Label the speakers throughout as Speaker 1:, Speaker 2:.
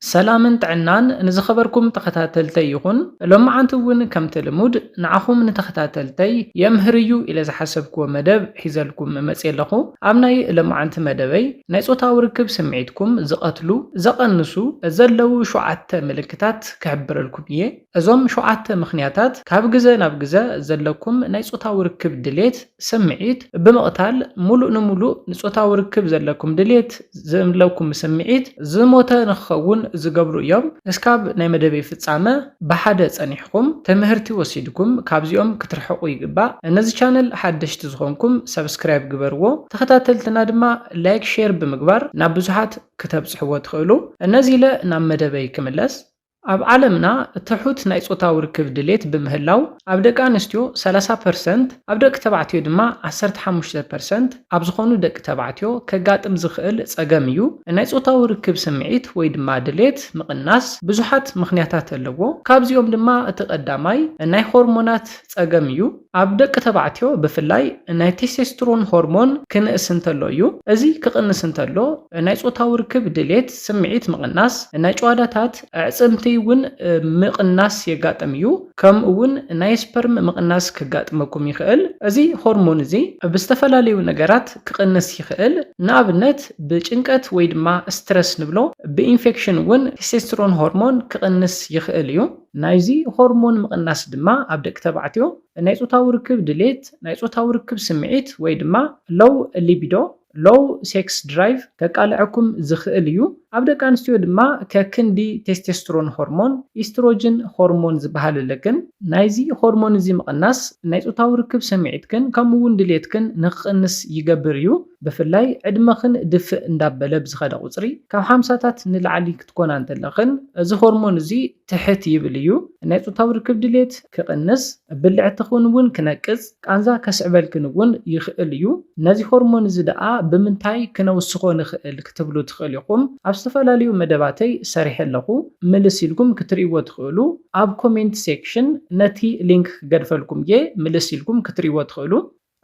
Speaker 1: سلامن تعنان نزخبركم تختاتلتي يخون لما عنتون كم تلمود نعخم نتختاتلتي يمهريو إلى زحسبكم مدب حزلكم مسيلخو أمناي لما عنت مدبي نيسوتا وركب سمعتكم زقتلو زقنسو زلو شعات ملكتات كعبر الكوبية أزوم شعات مخنياتات كابجزة نابجزة زلكم نيسوتا وركب دليت سمعت بمقتال ملو نملو نيسوتا وركب زلكم دليت زملوكم سمعت زموتا نخون ዝገብሩ እዮም እስካብ ናይ መደበይ ፍጻመ ብሓደ ጸኒሕኩም ተምህርቲ ወሲድኩም ካብዚኦም ክትርሕቁ ይግባእ ነዚ ቻነል ሓደሽቲ ዝኾንኩም ሰብስክራይብ ግበርዎ ተኸታተልትና ድማ ላይክ ሼር ብምግባር ናብ ብዙሓት ከተብጽሕዎ ትኽእሉ እነዚ ኢለ ናብ መደበይ ክምለስ ኣብ ዓለምና ትሑት ናይ ጾታዊ ርክብ ድሌት ብምህላው ኣብ ደቂ ኣንስትዮ 30% ኣብ ደቂ ተባዕትዮ ድማ 15% ኣብ ዝኾኑ ደቂ ተባዕትዮ ከጋጥም ዝኽእል ጸገም እዩ ናይ ጾታዊ ርክብ ስምዒት ወይ ድማ ድሌት ምቕናስ ብዙሓት ምኽንያታት ኣለዎ ካብዚኦም ድማ እቲ ቀዳማይ ናይ ሆርሞናት ጸገም እዩ ኣብ ደቂ ተባዕትዮ ብፍላይ ናይ ቴስቶስትሮን ሆርሞን ክንእስ እንተሎ እዩ እዚ ክቕንስ እንተሎ ናይ ጾታዊ ርክብ ድሌት ስምዒት ምቕናስ ናይ ጨዋዳታት ኣዕጽምቲ እውን ምቕናስ የጋጥም እዩ ከምኡውን ናይ ስፐርም ምቕናስ ክጋጥመኩም ይኽእል እዚ ሆርሞን እዚ ብዝተፈላለዩ ነገራት ክቕንስ ይኽእል ንኣብነት ብጭንቀት ወይ ድማ ስትረስ ንብሎ ብኢንፌክሽን እውን ቴስቶስትሮን ሆርሞን ክቕንስ ይኽእል እዩ ናይዚ ሆርሞን ምቕናስ ድማ ኣብ ደቂ ተባዕትዮ ናይ ጾታዊ ርክብ ድሌት ናይ ጾታዊ ርክብ ስምዒት ወይ ድማ ሎው ሊቢዶ ሎው ሴክስ ድራይቭ ከቃልዐኩም ዝኽእል እዩ ኣብ ደቂ ኣንስትዮ ድማ ከክንዲ ቴስቶስትሮን ሆርሞን ኢስትሮጅን ሆርሞን ዝበሃል ለክን ናይዚ ሆርሞን እዚ ምቕናስ ናይ ጾታዊ ርክብ ስምዒትክን ከምኡውን ድሌትክን ንኽቕንስ ይገብር እዩ ብፍላይ ዕድመኽን ድፍእ እንዳበለ ብዝኸደ ቁፅሪ ካብ 50ታት ንላዕሊ ክትኮና እንተለኽን እዚ ሆርሞን እዚ ትሕት ይብል እዩ ናይ ጾታዊ ርክብ ድሌት ክቕንስ ብልዕትኽን እውን ክነቅጽ ቃንዛ ከስዕበልክን እውን ይኽእል እዩ ነዚ ሆርሞን እዚ ደኣ ብምንታይ ክነውስኾ ንኽእል ክትብሉ ትኽእል ኢኹም ኣብ ዝተፈላለዩ መደባተይ ሰሪሕ ኣለኹ ምልስ ኢልኩም ክትሪእዎ ትኽእሉ ኣብ ኮሜንት ሴክሽን ነቲ ሊንክ ክገድፈልኩም እየ ምልስ ኢልኩም ክትሪእዎ ትኽእሉ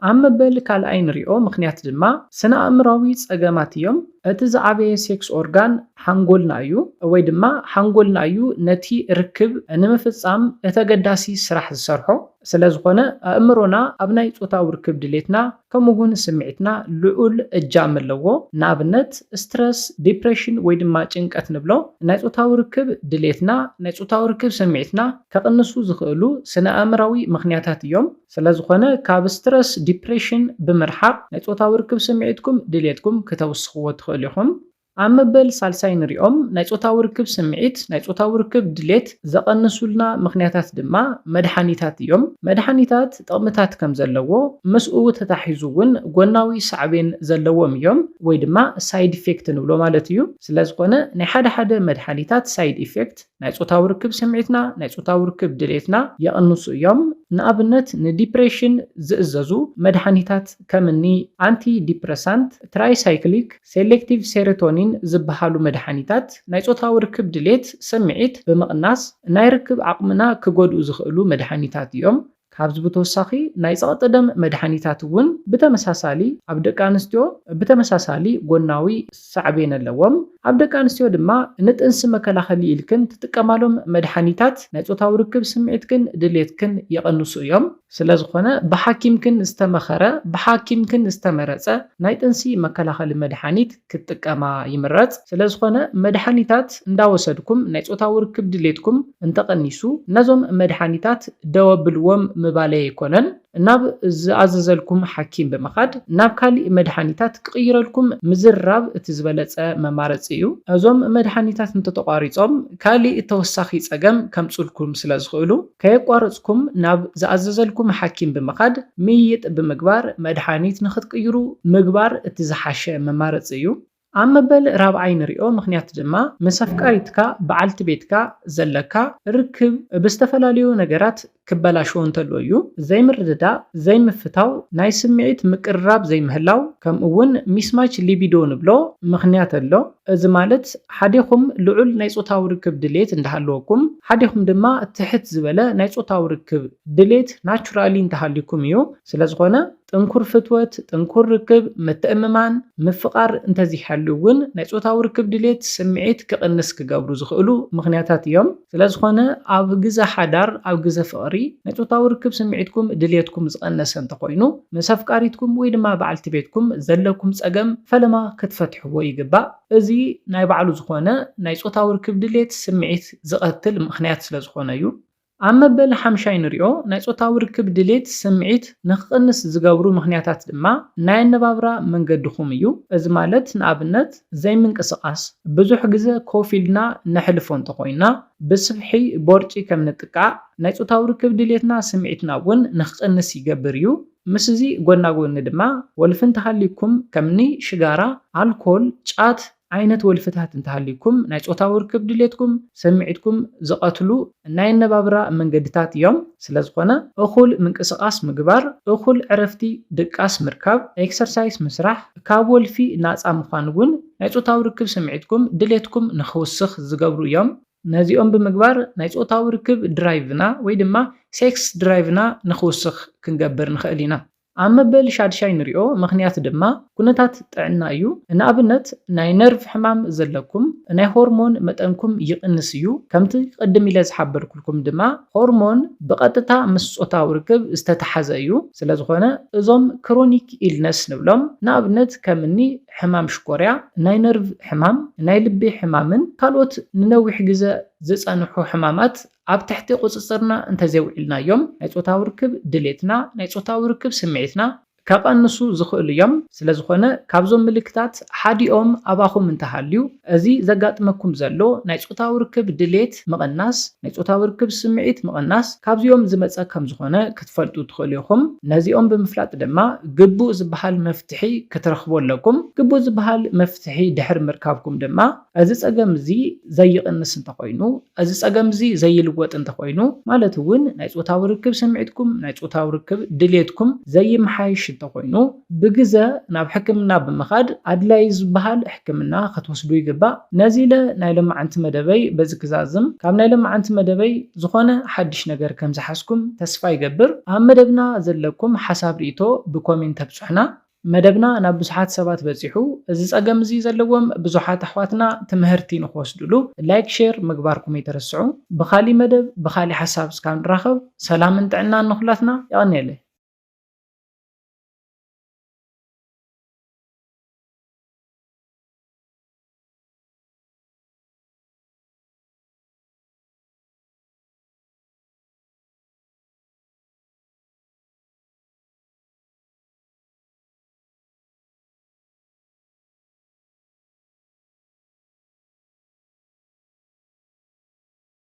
Speaker 1: ኣብ መበል ካልኣይ ንሪኦ ምኽንያት ድማ ስነ ኣእምራዊ ጸገማት እዮም እቲ ዝዓበየ ሴክስ ኦርጋን ሓንጎልና እዩ ወይ ድማ ሓንጎልና እዩ ነቲ ርክብ ንምፍጻም እተገዳሲ ስራሕ ዝሰርሖ ስለ ዝኾነ ኣእምሮና ኣብ ናይ ጾታዊ ርክብ ድሌትና ከምኡውን ስምዒትና ልዑል እጃም ኣለዎ ንኣብነት ስትረስ ዲፕሬሽን ወይ ድማ ጭንቀት ንብሎ ናይ ጾታዊ ርክብ ድሌትና ናይ ጾታዊ ርክብ ስምዒትና ከቕንሱ ዝኽእሉ ስነ ኣእምራዊ ምኽንያታት እዮም ስለ ዝኾነ ካብ ስትረስ ዲፕሬሽን ብምርሓቕ ናይ ጾታዊ ርክብ ስምዒትኩም ድሌትኩም ከተውስኽዎ ትኽእሉ ኢኹም ኣብ መበል ሳልሳይ ንሪኦም ናይ ጾታዊ ርክብ ስምዒት ናይ ጾታዊ ርክብ ድሌት ዘቐንሱልና ምኽንያታት ድማ መድሓኒታት እዮም መድሓኒታት ጥቕምታት ከም ዘለዎ ምስኡ ተታሒዙ እውን ጎናዊ ሳዕቤን ዘለዎም እዮም ወይ ድማ ሳይድ ኢፌክት ንብሎ ማለት እዩ ስለ ዝኾነ ናይ ሓደ መድሓኒታት ሳይድ ኢፌክት ናይ ጾታዊ ርክብ ስምዒትና ናይ ጾታዊ ርክብ ድሌትና የቐንሱ እዮም ንኣብነት ንዲፕሬሽን ዝእዘዙ መድሓኒታት ከምኒ ኣንቲ ዲፕረሳንት ትራይሳይክሊክ ሴሌክቲቭ ሴሮቶኒን ዝበሃሉ መድሓኒታት ናይ ጾታዊ ርክብ ድሌት ስምዒት ብምቕናስ ናይ ርክብ ዓቕምና ክጎድኡ ዝኽእሉ መድሓኒታት እዮም ካብዚ ብተወሳኺ ናይ ጸቕጢ ደም መድሓኒታት እውን ብተመሳሳሊ ኣብ ደቂ ኣንስትዮ ብተመሳሳሊ ጎናዊ ሳዕቤን ኣለዎም ኣብ ደቂ ኣንስትዮ ድማ ንጥንሲ መከላኸሊ ኢልክን ትጥቀማሎም መድሓኒታት ናይ ጾታዊ ርክብ ስምዒትክን ድሌትክን የቐንሱ እዮም ስለ ዝኾነ ብሓኪምክን ዝተመኸረ ብሓኪምክን ዝተመረፀ ናይ ጥንሲ መከላኸሊ መድሓኒት ክትጥቀማ ይምረፅ ስለ ዝኾነ መድሓኒታት እንዳወሰድኩም ናይ ጾታዊ ርክብ ድሌትኩም እንተቐኒሱ ነዞም መድሓኒታት ደወብልዎም ምባለየ ይኮነን ናብ ዝኣዘዘልኩም ሓኪም ብምኻድ ናብ ካሊእ መድሓኒታት ክቕይረልኩም ምዝራብ እቲ ዝበለፀ መማረፂ እዩ እዞም መድሓኒታት እንተተቋሪፆም ካሊእ ተወሳኺ ጸገም ከምጽልኩም ስለ ዝኽእሉ ከየቋረፅኩም ናብ ዝኣዘዘልኩም ሓኪም ብምኻድ ምይይጥ ብምግባር መድሓኒት ንኽትቅይሩ ምግባር እቲ ዝሓሸ መማረፂ እዩ ኣብ መበል ራብዓይ ንሪኦ ምኽንያት ድማ ምስ ኣፍቃሪትካ በዓልቲ ቤትካ ዘለካ ርክብ ብዝተፈላለዩ ነገራት ክበላሽዎ እንተሎ እዩ ዘይምርድዳእ ዘይምፍታው ናይ ስምዒት ምቅርራብ ዘይምህላው ከምኡውን ሚስማች ሊቢዶ ንብሎ ምኽንያት ኣሎ እዚ ማለት ሓዲኹም ልዑል ናይ ጾታዊ ርክብ ድሌት እንዳሃለወኩም ሓዲኹም ድማ ትሕት ዝበለ ናይ ጾታዊ ርክብ ድሌት ናቹራሊ እንተሃሊኩም እዩ ስለ ዝኾነ ጥንኩር ፍትወት ጥንኩር ርክብ ምትእምማን ምፍቃር እንተዚሓሉውን ናይ ጾታዊ ርክብ ድሌት ስምዒት ክቕንስ ክገብሩ ዝኽእሉ ምኽንያታት እዮም። ስለዝኾነ ኣብ ግዜ ሓዳር ኣብ ግዜ ፍቕሪ ናይ ጾታዊ ርክብ ስምዒትኩም ድሌትኩም ዝቐነሰ እንተኾይኑ ምስ ኣፍቃሪትኩም ወይ ድማ በዓልቲ ቤትኩም ዘለኩም ፀገም ፈለማ ክትፈትሕዎ ይግባእ። እዚ ናይ ባዕሉ ዝኾነ ናይ ጾታዊ ርክብ ድሌት ስምዒት ዝቐትል ምኽንያት ስለዝኾነ እዩ። ኣብ መበል ሓምሻይ ንሪኦ ናይ ጾታዊ ርክብ ድሌት ስምዒት ንክቕንስ ዝገብሩ ምኽንያታት ድማ ናይ ኣነባብራ መንገድኹም እዩ። እዚ ማለት ንኣብነት ዘይምንቅስቓስ ብዙሕ ግዜ ኮፍ ኢልና ነሕልፎ እንተኾይና ብስብሒ ቦርጪ ከም ንጥቃዕ ናይ ጾታዊ ርክብ ድሌትና ስምዒትና እውን ንክቕንስ ይገብር እዩ። ምስ እዚ ጎናጎኒ ድማ ወልፊ እንተሃሊኩም ከምኒ ሽጋራ፣ ኣልኮል፣ ጫት ዓይነት ወልፍታት እንተሃሊኩም ናይ ጾታዊ ርክብ ድሌትኩም ስምዒትኩም ዝቐትሉ ናይ ኣነባብራ መንገድታት እዮም። ስለዝኾነ እኹል ምንቅስቓስ ምግባር፣ እኹል ዕረፍቲ ድቃስ ምርካብ፣ ኤክሰርሳይዝ ምስራሕ፣ ካብ ወልፊ ናፃ ምዃን እውን ናይ ጾታዊ ርክብ ስምዒትኩም ድሌትኩም ንኽውስኽ ዝገብሩ እዮም። ነዚኦም ብምግባር ናይ ጾታዊ ርክብ ድራይቭና ወይ ድማ ሴክስ ድራይቭና ንኽውስኽ ክንገብር ንኽእል ኢና። ኣብ መበል ሻድሻይ ንሪኦ ምኽንያት ድማ ኩነታት ጥዕና እዩ። ንኣብነት ናይ ነርቭ ሕማም ዘለኩም ናይ ሆርሞን መጠንኩም ይቕንስ እዩ። ከምቲ ቅድም ኢለ ዝሓበርኩልኩም ድማ ሆርሞን ብቐጥታ ምስ ጾታዊ ርክብ ዝተተሓዘ እዩ። ስለዝኾነ እዞም ክሮኒክ ኢልነስ ንብሎም ንኣብነት ከምኒ ሕማም ሽኮርያ፣ ናይ ነርቭ ሕማም፣ ናይ ልቢ ሕማምን ካልኦት ንነዊሕ ግዜ ዝጸንሑ ሕማማት ኣብ ትሕቲ ቁፅፅርና እንተዘይውዒልናዮም ናይ ጾታዊ ርክብ ድሌትና ናይ ጾታዊ ርክብ ስምዒትና ከቐንሱ ዝኽእሉ እዮም። ስለዝኾነ ካብዞም ምልክታት ሓዲኦም ኣባኹም እንተሃልዩ እዚ ዘጋጥመኩም ዘሎ ናይ ጾታዊ ርክብ ድሌት ምቕናስ፣ ናይ ጾታዊ ርክብ ስምዒት ምቕናስ ካብዚኦም ዝመፀ ከም ዝኾነ ክትፈልጡ ትኽእሉ ኢኹም። ነዚኦም ብምፍላጥ ድማ ግቡእ ዝበሃል መፍትሒ ክትረኽቡ ኣለኩም። ግቡእ ዝበሃል መፍትሒ ድሕሪ ምርካብኩም ድማ እዚ ፀገም እዚ ዘይቕንስ እንተኾይኑ እዚ ፀገም እዚ ዘይልወጥ እንተኾይኑ ማለት እውን ናይ ጾታዊ ርክብ ስምዒትኩም ናይ ጾታዊ ርክብ ድሌትኩም ዘይመሓይሽ እንተኾይኑ ብግዜ ናብ ሕክምና ብምኻድ ኣድላይ ዝበሃል ሕክምና ክትወስዱ ይግባእ። ነዚ ኢለ ናይ ሎማዓንቲ መደበይ በዚ ክዛዝም ካብ ናይ ሎማዓንቲ መደበይ ዝኾነ ሓድሽ ነገር ከም ዝሓዝኩም ተስፋ ይገብር። ኣብ መደብና ዘለኩም ሓሳብ ርእቶ ብኮሜንት ተብፅሑና። መደብና ናብ ብዙሓት ሰባት በፂሑ እዚ ፀገም እዚ ዘለዎም ብዙሓት ኣሕዋትና ትምህርቲ ንክወስድሉ ላይክ ሼር ምግባርኩም ይተረስዑ። ብኻሊእ መደብ ብኻሊእ ሓሳብ እስካብ ንራኸብ ሰላምን ጥዕናን ንኹላትና ይቐኒየለይ።